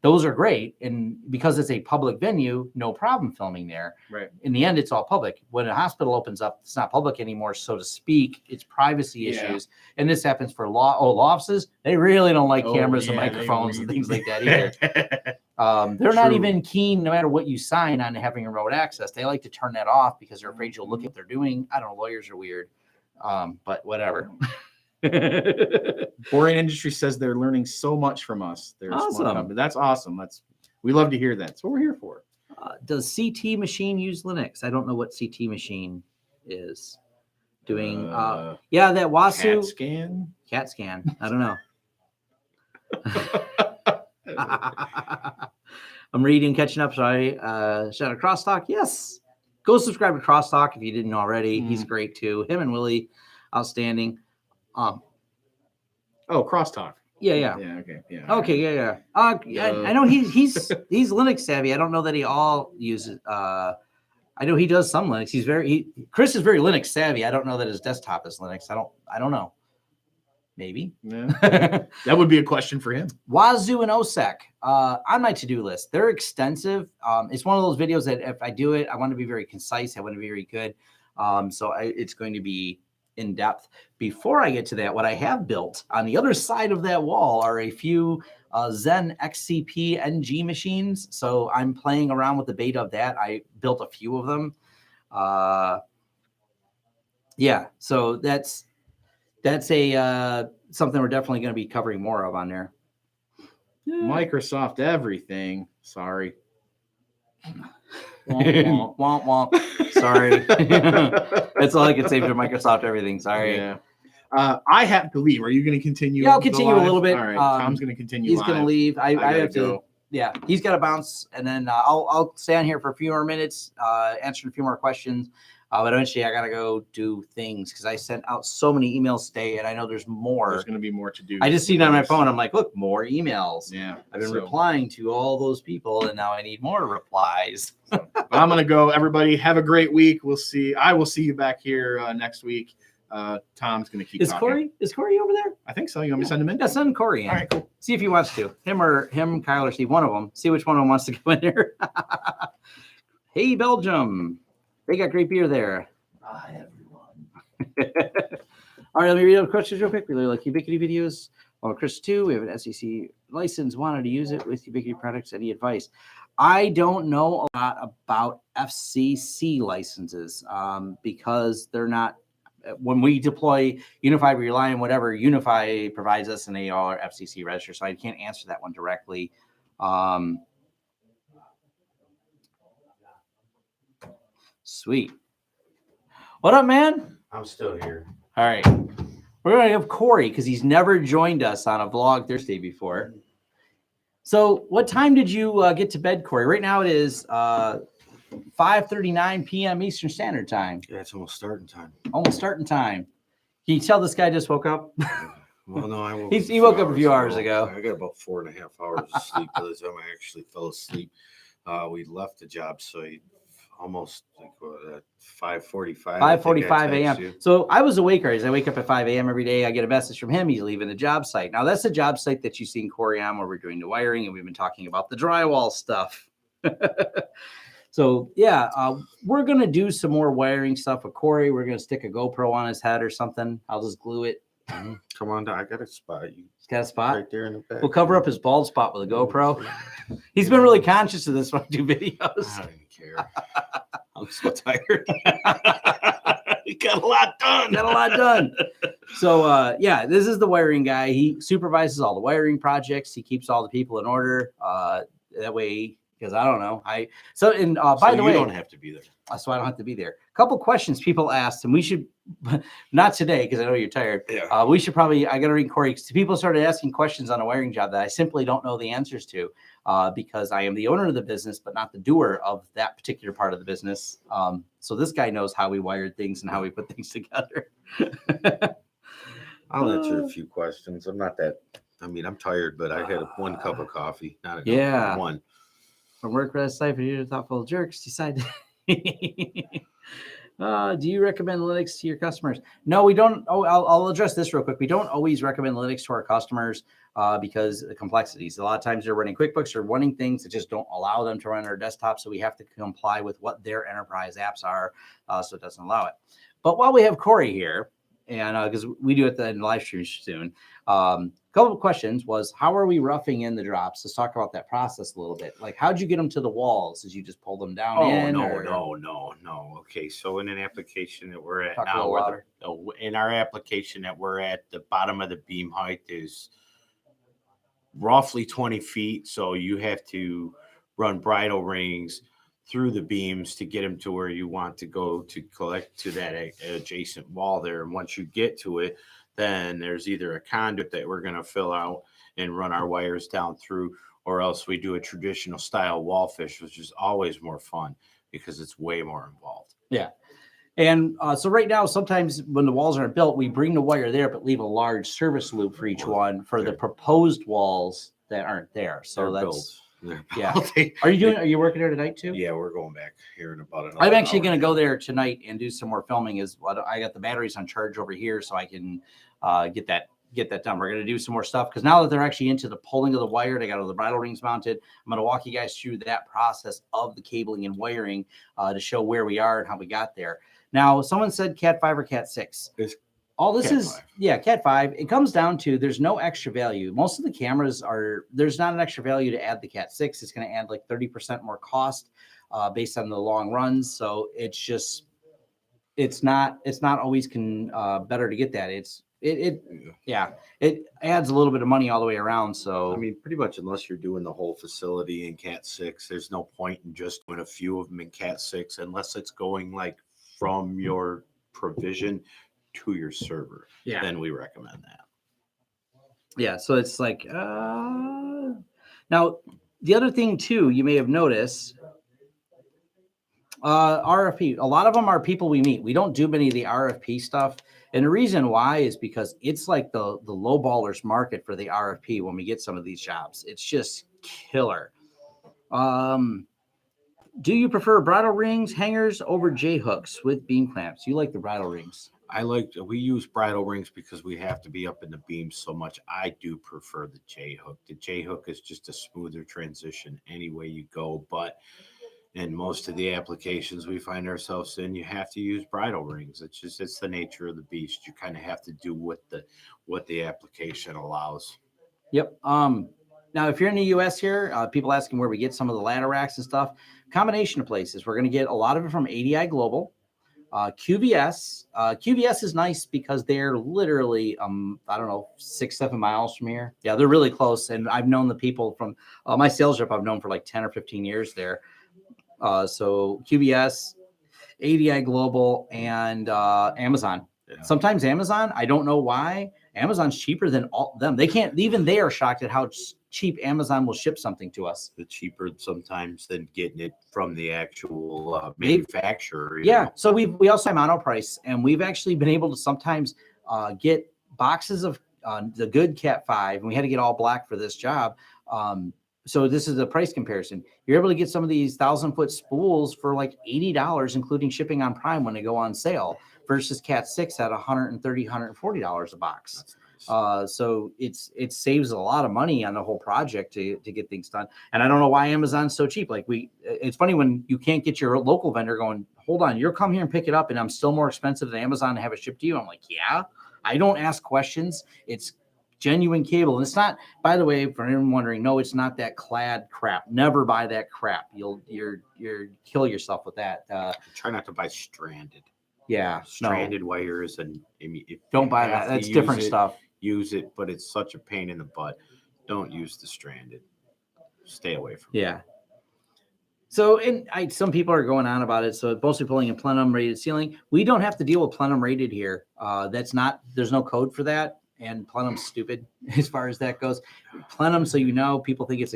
those are great. And because it's a public venue, no problem filming there. Right. In the end, it's all public. When a hospital opens up, it's not public anymore, so to speak. It's privacy issues. And this happens for law offices. They really don't like cameras and microphones and things like that either. They're not even keen, no matter what you sign, on having remote access. They like to turn that off because they're afraid you'll look at what they're doing. I don't know. Lawyers are weird, but whatever. Boring Industry says they're learning so much from us. They're awesome. That's awesome. We love to hear that. That's what we're here for. Does CT Machine use Linux? I don't know what CT Machine is. doing yeah, that Wasu CAT scan. cat scan. I don't know. I'm reading, catching up. So I shout out Crosstalk. Yes. Go subscribe to Crosstalk if you didn't already. He's great too. Him and Willie, outstanding. Oh, Crosstalk. Yeah. Okay. Yeah. Okay. Yeah. I know he's Linux savvy. I don't know that he all uses. I know he does some Linux. Chris is very Linux savvy. I don't know that his desktop is Linux. I don't know. Maybe. Yeah. That would be a question for him. Wazoo and OSEC on my to-do list. They're extensive. It's one of those videos that if I do it, I want to be very concise. I want to be very good. It's going to be in depth. Before I get to that, what I have built on the other side of that wall are a few Zen XCP NG machines. So I'm playing around with the beta of that. I built a few of them. So that's a something we're definitely going to be covering more of on there. Microsoft everything. Sorry. Womp womp. Sorry. That's all I can say for Microsoft everything. Sorry. Yeah. I have to leave. Are you going to continue? Yeah, I'll continue a little bit. All right. Tom's going to continue. He's going to leave. I have to go. Yeah, he's got to bounce, and then I'll stay on here for a few more minutes, answering a few more questions. But eventually, I gotta go do things because I sent out so many emails today, and I know there's more. There's going to be more to do. I just seen it on my phone. I'm like, look, more emails. Yeah, I've been replying to all those people, and now I need more replies. I'm going to go. Everybody, have a great week. I will see you back here next week. Tom's going to keep talking. Is Corey over there? I think so. You want me to send him in? Yeah, send Corey in. All right, cool. See if he wants to. Him, Kyle, or Steve, one of them. See which one of them wants to go in there. Hey, Belgium. They got great beer there. Hi, everyone. All right, let me read out the questions real quick. Really like Ubiquiti videos. Chris, too. We have an SEC license. Wanted to use it with Ubiquiti products. Any advice? I don't know a lot about FCC licenses because they're not. When we deploy UniFi, we rely on whatever UniFi provides us, and they are FCC registered. So I can't answer that one directly. Sweet. What up, man? I'm still here. All right. We're going to have Corey because he's never joined us on a vlog Thursday before. So what time did you get to bed, Corey? Right now it is 5:39 p.m. Eastern Standard Time. Yeah, it's almost starting time. Almost starting time. Can you tell this guy just woke up? Well, no, I woke. He woke up a few hours ago. I got about 4.5 hours of sleep by the time I actually fell asleep. We left the job site almost like 5:45. 5:45 a.m. So I was awake already. I wake up at 5 a.m. every day. I get a message from him. He's leaving the job site. Now that's the job site that you've seen Corey on, where we're doing the wiring, and we've been talking about the drywall stuff. So yeah, we're gonna do some more wiring stuff with Corey. We're gonna stick a GoPro on his head or something. I'll just glue it. Come on down. I got a spot. He's got a spot right there in the back. We'll cover up his bald spot with a GoPro. He's been really conscious of this when I do videos. I don't even care. I'm so tired. He got a lot done. So yeah, this is the wiring guy. He supervises all the wiring projects. He keeps all the people in order. That way, because I don't know. By the way, you don't have to be there. So I don't have to be there. A couple questions people asked, and we should not today because I know you're tired. Yeah. We should probably. I got to read Corey. People started asking questions on a wiring job that I simply don't know the answers to because I am the owner of the business, but not the doer of that particular part of the business. So this guy knows how we wired things and how we put things together. I'll answer a few questions. I'm tired, but I had one cup of coffee. Not one. From work rest life, you thoughtful jerks decide. Do you recommend Linux to your customers? No, we don't. I'll address this real quick. We don't always recommend Linux to our customers because of the complexities. A lot of times they're running QuickBooks or running things that just don't allow them to run our desktop. So we have to comply with what their enterprise apps are. So it doesn't allow it. But while we have Corey here, and because we do it in the live stream soon, a couple of questions was, how are we roughing in the drops? Let's talk about that process a little bit. Like, how'd you get them to the walls? Did you just pull them down? No. Okay, so in an application that we're at now, in our application that we're at, the bottom of the beam height is roughly 20 feet. So you have to run bridle rings through the beams to get them to where you want to go to collect to that adjacent wall there. And once you get to it, then there's either a conduit that we're going to fill out and run our wires down through, or else we do a traditional style wall fish, which is always more fun because it's way more involved. Yeah. And so right now, sometimes when the walls aren't built, we bring the wire there, but leave a large service loop for each one for the proposed walls that aren't there. So that's yeah. Are you working there tonight too? Yeah, we're going back here in about I'm actually going to go there tonight and do some more filming. I got the batteries on charge over here, so I can get that done. We're going to do some more stuff because now that they're actually into the pulling of the wire, they got all the bridle rings mounted. I'm going to walk you guys through that process of the cabling and wiring to show where we are and how we got there. Now, someone said Cat 5 or Cat 6. All this is, Cat 5. It comes down to there's no extra value. Most of the cameras there's not an extra value to add the Cat 6. It's going to add like 30% more cost based on the long runs. So it's not always better to get that. It adds a little bit of money all the way around. So I mean, pretty much unless you're doing the whole facility in Cat 6, there's no point in just doing a few of them in Cat 6 unless it's going like from your provision to your server. Yeah. Then we recommend that. Yeah. So it's like now the other thing too, you may have noticed RFP. A lot of them are people we meet. We don't do many of the RFP stuff. And the reason why is because it's like the low ballers market for the RFP when we get some of these jobs. It's just killer. Do you prefer bridle rings, hangers over J hooks with beam clamps? You like the bridle rings? We use bridle rings because we have to be up in the beam so much. I do prefer the J hook. The J hook is just a smoother transition any way you go, but in most of the applications we find ourselves in, you have to use bridle rings. It's the nature of the beast. You kind of have to do what the application allows. Yep. Now, if you're in the U.S. here, people asking where we get some of the ladder racks and stuff, combination of places. We're going to get a lot of it from ADI Global, QVS. QVS is nice because they're literally, 6-7 miles from here. Yeah, they're really close. And I've known the people from my sales rep I've known for like 10 or 15 years there. So QVS, ADI Global, and Amazon. Yeah. Sometimes Amazon, I don't know why. Amazon's cheaper than all them. They are shocked at how cheap Amazon will ship something to us. It's cheaper sometimes than getting it from the actual manufacturer. Yeah. Know? So we also have mono price, and we've actually been able to sometimes get boxes of the good Cat 5, and we had to get all black for this job. So this is a price comparison. You're able to get some of these 1,000-foot spools for like $80, including shipping on Prime when they go on sale, versus Cat 6 at $130, $140 a box. Nice. So it saves a lot of money on the whole project to get things done. And I don't know why Amazon's so cheap. Like it's funny when you can't get your local vendor going, hold on, you'll come here and pick it up, and I'm still more expensive than Amazon to have it shipped to you. I'm like, yeah, I don't ask questions. It's genuine cable. And it's not, by the way, for anyone wondering, no, it's not that clad crap. Never buy that crap. You'll kill yourself with that. Try not to buy stranded. Yeah. Stranded wires. And don't buy that. That's different stuff. Use it, but it's such a pain in the butt. Don't use the stranded. Stay away from it. Yeah. So, some people are going on about it. So mostly pulling in plenum rated ceiling. We don't have to deal with plenum rated here. There's no code for that. And plenum's stupid as far as that goes. Plenum, so you know, people think it's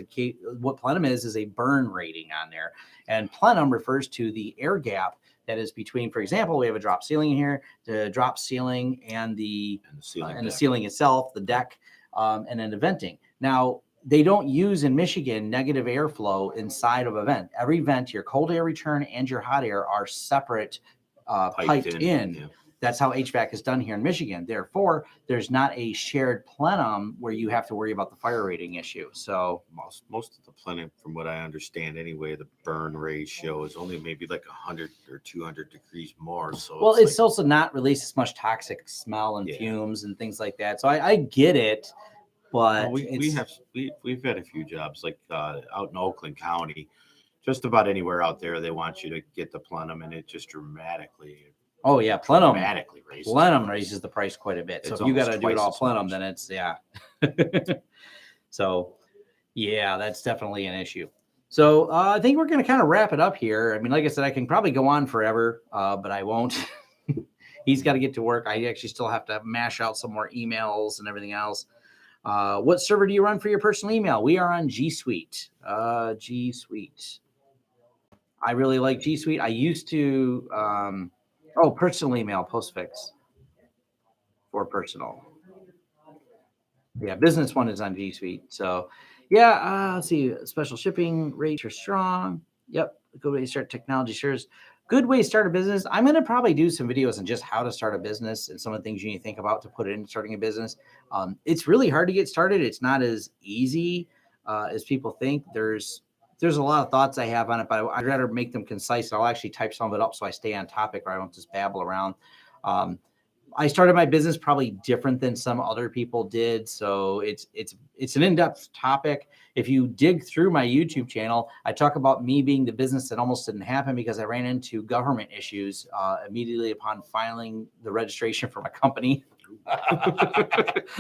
what plenum is a burn rating on there. And plenum refers to the air gap that is between, for example, we have a drop ceiling here, the drop ceiling and the ceiling itself, the deck, and then the venting. Now, they don't use in Michigan negative airflow inside of a vent. Every vent, your cold air return and your hot air are separate piped in. Yeah. That's how HVAC is done here in Michigan. Therefore, there's not a shared plenum where you have to worry about the fire rating issue. So most of the plenum, from what I understand anyway, the burn ratio is only maybe like 100 or 200 degrees more. So it's also not release as much toxic smell and fumes and things like that. So I get it, but we've had a few jobs like out in Oakland County, just about anywhere out there. They want you to get the plenum, and it just dramatically. Oh yeah, plenum raises the price quite a bit. So if you got to do it all plenum, then it's So yeah, that's definitely an issue. So I think we're going to kind of wrap it up here. I mean, like I said, I can probably go on forever, but I won't. He's got to get to work. I actually still have to mash out some more emails and everything else. What server do you run for your personal email? We are on G Suite. G Suite. I really like G Suite. I used to, personal email, Postfix for personal. Yeah, business one is on G Suite. So, yeah, let's see. Special shipping rates are strong. Yep. Good way to start technology shares. Good way to start a business. I'm going to probably do some videos on just how to start a business and some of the things you need to think about to put it into starting a business. It's really hard to get started. It's not as easy as people think. There's a lot of thoughts I have on it, but I'd rather make them concise. I'll actually type some of it up so I stay on topic, or I don't just babble around. I started my business probably different than some other people did. So it's an in-depth topic. If you dig through my YouTube channel, I talk about me being the business that almost didn't happen because I ran into government issues immediately upon filing the registration for my company.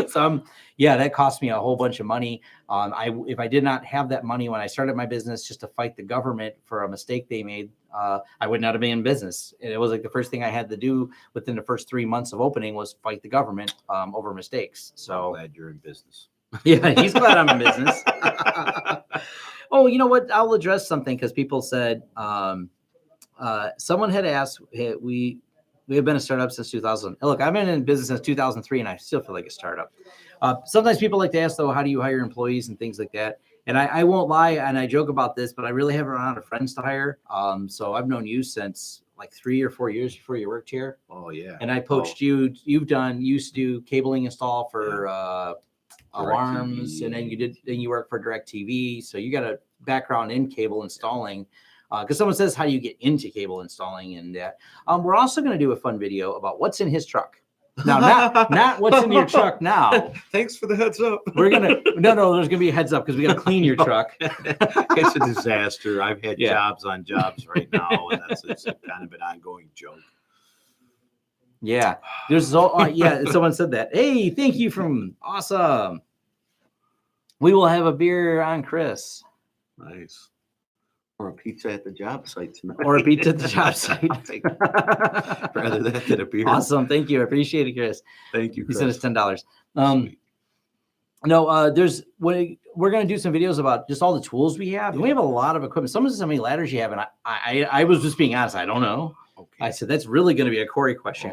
So that cost me a whole bunch of money. If I did not have that money when I started my business just to fight the government for a mistake they made, I would not have been in business. And it was like the first thing I had to do within the first 3 months of opening was fight the government over mistakes. So I'm glad you're in business. Yeah, he's glad I'm in business. Oh, you know what? I'll address something because people said someone had asked, hey, we have been a startup since 2000. Look, I've been in business since 2003, and I still feel like a startup. Sometimes people like to ask, though, how do you hire employees and things like that? And I won't lie, and I joke about this, but I really haven't run out of friends to hire. So I've known you since like 3 or 4 years before you worked here. Oh, yeah. And I poached you. You used to do cabling install for alarms, and then you work for DirecTV. So you got a background in cable installing. Because someone says, how do you get into cable installing? And we're also going to do a fun video about what's in his truck. Now, not what's in your truck now. Thanks for the heads up. We're going to, no, there's going to be a heads up because we got to clean your truck. It's a disaster. I've had jobs on jobs right now, and it's kind of an ongoing joke. Yeah. Someone said that. Hey, thank you from awesome. We will have a beer on Chris. Nice. Or a pizza at the job site tonight. Rather that than a beer. Awesome. Thank you. I appreciate it, Chris. Thank you, Chris. He sent us $10. We're going to do some videos about just all the tools we have. And we have a lot of equipment. Someone says how many ladders you have. And I was just being honest. I don't know. Okay. I said, that's really going to be a Corey question.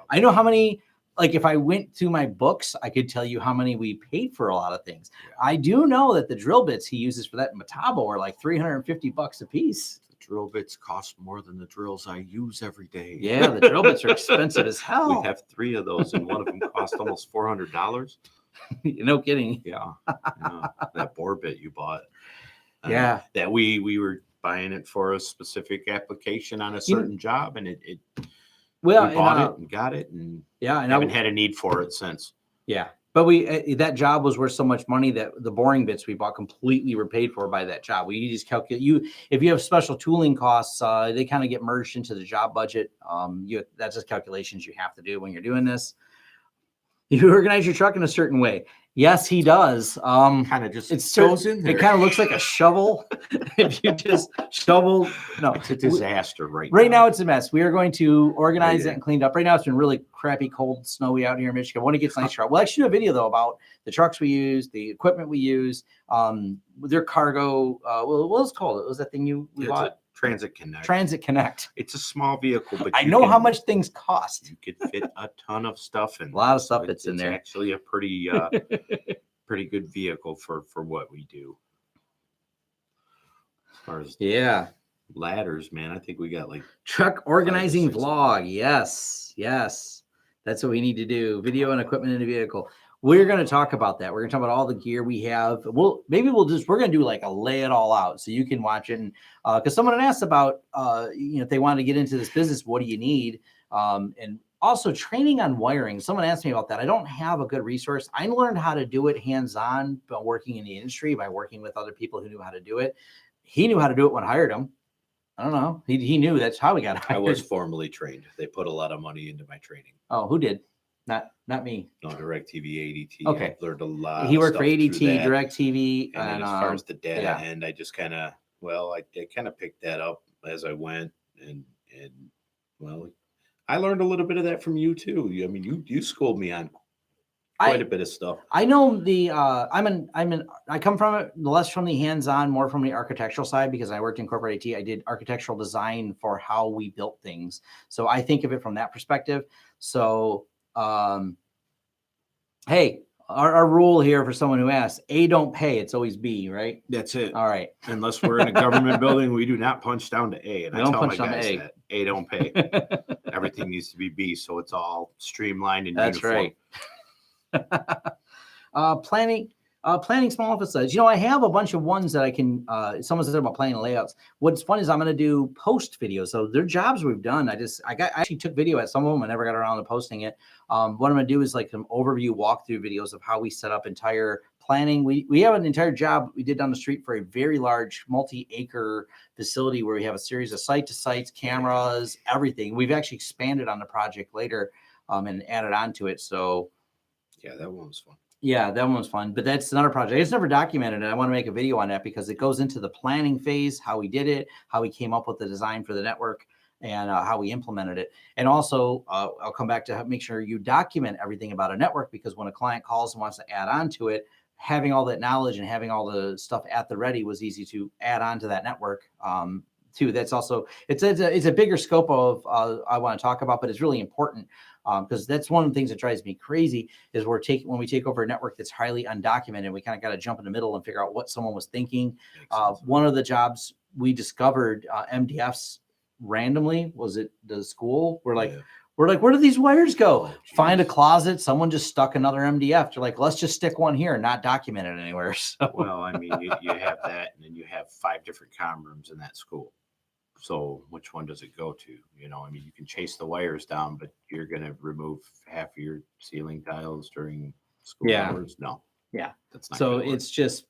I know how many, like if I went to my books, I could tell you how many we paid for a lot of things. Yeah. I do know that the drill bits he uses for that Metabo are like $350 a piece. The drill bits cost more than the drills I use every day. Yeah, the drill bits are expensive as hell. We have 3 of those, and one of them cost almost $400. No kidding. Yeah. That bore bit you bought. Yeah. That we were buying it for a specific application on a certain job, and we bought it and got it, and haven't had a need for it since. Yeah, but that job was worth so much money that the boring bits we bought completely were paid for by that job. We just calculate if you have special tooling costs, they kind of get merged into the job budget. That's just calculations you have to do when you're doing this. You organize your truck in a certain way. Yes, he does. Kind of just goes in there. It kind of looks like a shovel. If you just shovel, no, it's a disaster right now. Right now, it's a mess. We are going to organize it and clean it up. Right now, it's been really crappy, cold, snowy out here in Michigan. When it gets nicer, we'll actually do a video though about the trucks we use, the equipment we use, their cargo. What was it called? What was that thing we bought? Transit Connect. Transit Connect. It's a small vehicle, but I know how much things cost. You could fit a ton of stuff in. A lot of stuff that's in there. It's actually a pretty good vehicle for what we do. As far as ladders, man, I think we got like truck organizing vlog. Yes, that's what we need to do. Video and equipment in a vehicle. We're going to talk about that. We're going to talk about all the gear we have. We're going to do like a lay it all out so you can watch it. And because someone had asked about, if they wanted to get into this business, what do you need? And also training on wiring. Someone asked me about that. I don't have a good resource. I learned how to do it hands-on by working in the industry, by working with other people who knew how to do it. He knew how to do it when I hired him. I don't know. He knew that's how we got hired. I was formally trained. They put a lot of money into my training. Oh, who did? Not me. No, DirecTV, ADT. Okay. I learned a lot. He of worked for stuff through ADT, that. DirecTV, And then as far as the data yeah. end, I just kind of, I kind of picked that up as I went, and well, I learned a little bit of that from you too. I mean, you schooled me on quite a bit of stuff. I know I come from it less from the hands-on, more from the architectural side, because I worked in corporate IT. I did architectural design for how we built things. So I think of it from that perspective. So, hey, our rule here for someone who asks, A, don't pay. It's always B, right? That's it. All right. Unless we're in a government building, we do not punch down to A. And We I don't tell my punch down to guys A. that A don't pay. Everything needs to be B, so it's all streamlined and That's uniform. right. Planning small office size. I have a bunch of ones that I can. Someone said about planning layouts. What's fun is I'm going to do post videos. So they're jobs we've done. I actually took video at some of them. I never got around to posting it. What I'm going to do is like some overview walkthrough videos of how we set up entire planning. We have an entire job we did down the street for a very large multi-acre facility where we have a series of site-to-sites, cameras, everything. We've actually expanded on the project later and added on to it. So yeah, that one was fun. Yeah, that one was fun, but that's another project. It's never documented, and I want to make a video on that because it goes into the planning phase, how we did it, how we came up with the design for the network, and how we implemented it. And also, I'll come back to make sure you document everything about a network, because when a client calls and wants to add on to it, having all that knowledge and having all the stuff at the ready was easy to add on to that network. Too. That's also it's a bigger scope of I want to talk about, but it's really important because that's one of the things that drives me crazy is when we take over a network that's highly undocumented, we kind of got to jump in the middle and figure out what someone was thinking. One of the jobs we discovered MDFs randomly was at the school. We're like, where do these wires go? Find a closet. Someone just stuck another MDF. They're like, let's just stick one here, not document it anywhere. So. Well, I mean, you have that, and then you have 5 different comm rooms in that school. So which one does it go to? I mean, you can chase the wires down, but you're going to remove half of your ceiling tiles during school hours? No. Yeah. That's not so it's just,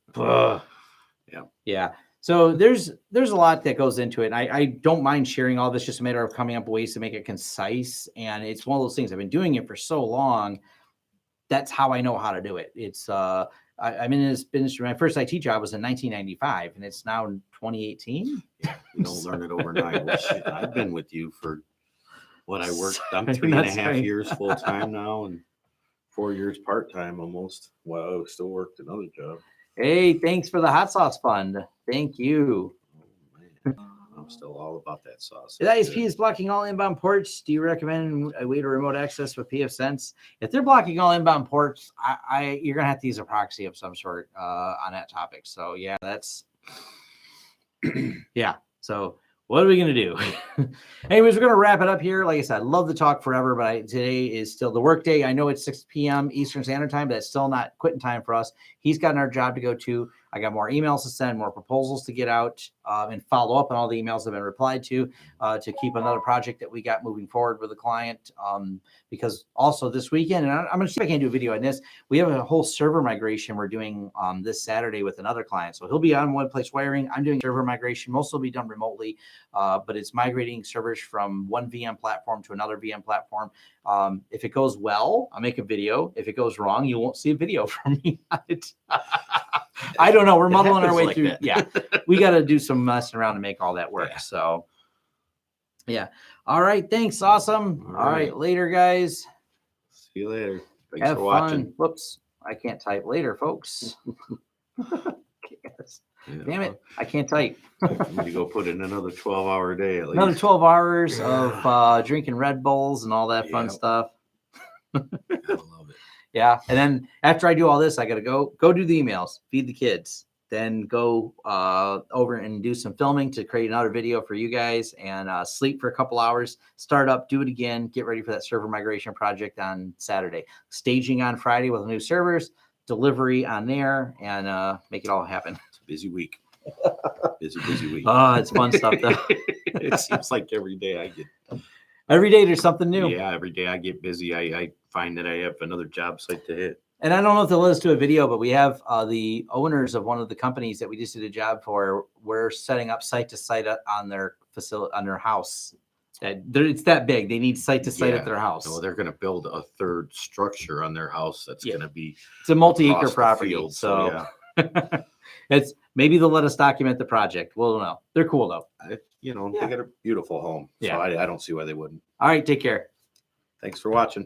yeah. So there's a lot that goes into it. And I don't mind sharing all this, just a matter of coming up with ways to make it concise. And it's one of those things, I've been doing it for so long. That's how I know how to do it. It's, I'm in this business. My first IT job was in 1995, and it's now 2018. Yeah, you don't learn it overnight. Well, shit, I've been with you for what I worked. I'm 3.5 years full time now, and 4 years part time almost. Well, I still worked another job. Hey, thanks for the hot sauce fund. Thank you. Oh, man. I'm still all about that sauce. The ISP is blocking all inbound ports. Do you recommend a way to remote access with pfSense? If they're blocking all inbound ports, you're gonna have to use a proxy of some sort on that topic. So yeah, that's yeah. So what are we gonna do? Anyways, we're gonna wrap it up here. Like I said, I'd love to talk forever, but today is still the work day. I know it's 6 p.m. Eastern Standard Time, but that's still not quitting time for us. He's got another job to go to. I got more emails to send, more proposals to get out, and follow up on all the emails that have been replied to keep another project that we got moving forward with a client. Because also this weekend, and I'm going to see if I can do a video on this, we have a whole server migration we're doing this Saturday with another client. So he'll be on One Place Wiring. I'm doing server migration. Most will be done remotely, but it's migrating servers from one VM platform to another VM platform. If it goes well, I'll make a video. If it goes wrong, you won't see a video from me on it. I don't know. We're muddling our way through. Yeah, we got to do some messing around to make all that work. Yeah. So, yeah. All right. Thanks. Awesome. All right. Later, guys. See you later. Thanks Have for fun. watching. Whoops. I can't type later, folks. Damn it. I can't type. I'm going to go put in another 12-hour day at least. Another 12 hours of drinking Red Bulls and all that fun stuff. I love it. Yeah. And then after I do all this, I got to go do the emails, feed the kids, then go over and do some filming to create another video for you guys, and sleep for a couple hours, start up, do it again, get ready for that server migration project on Saturday, staging on Friday with the new servers, delivery on there, and make it all happen. It's a busy week. Busy week. Oh, it's fun stuff though. It seems like every day there's something new. Yeah, every day I get busy. I find that I have another job site to hit. And I don't know if they'll let us do a video, but we have the owners of one of the companies that we just did a job for. We're setting up site to site on their facility, on their house. It's that big. They need site to site at their house. No, they're going to build a third structure on their house that's going to be It's a multi-acre across the property. field, So yeah. it's maybe they'll let us document the project. We'll know. They're cool though. They got a beautiful home. Yeah. So I don't see why they wouldn't. All right. Take care. Thanks for watching.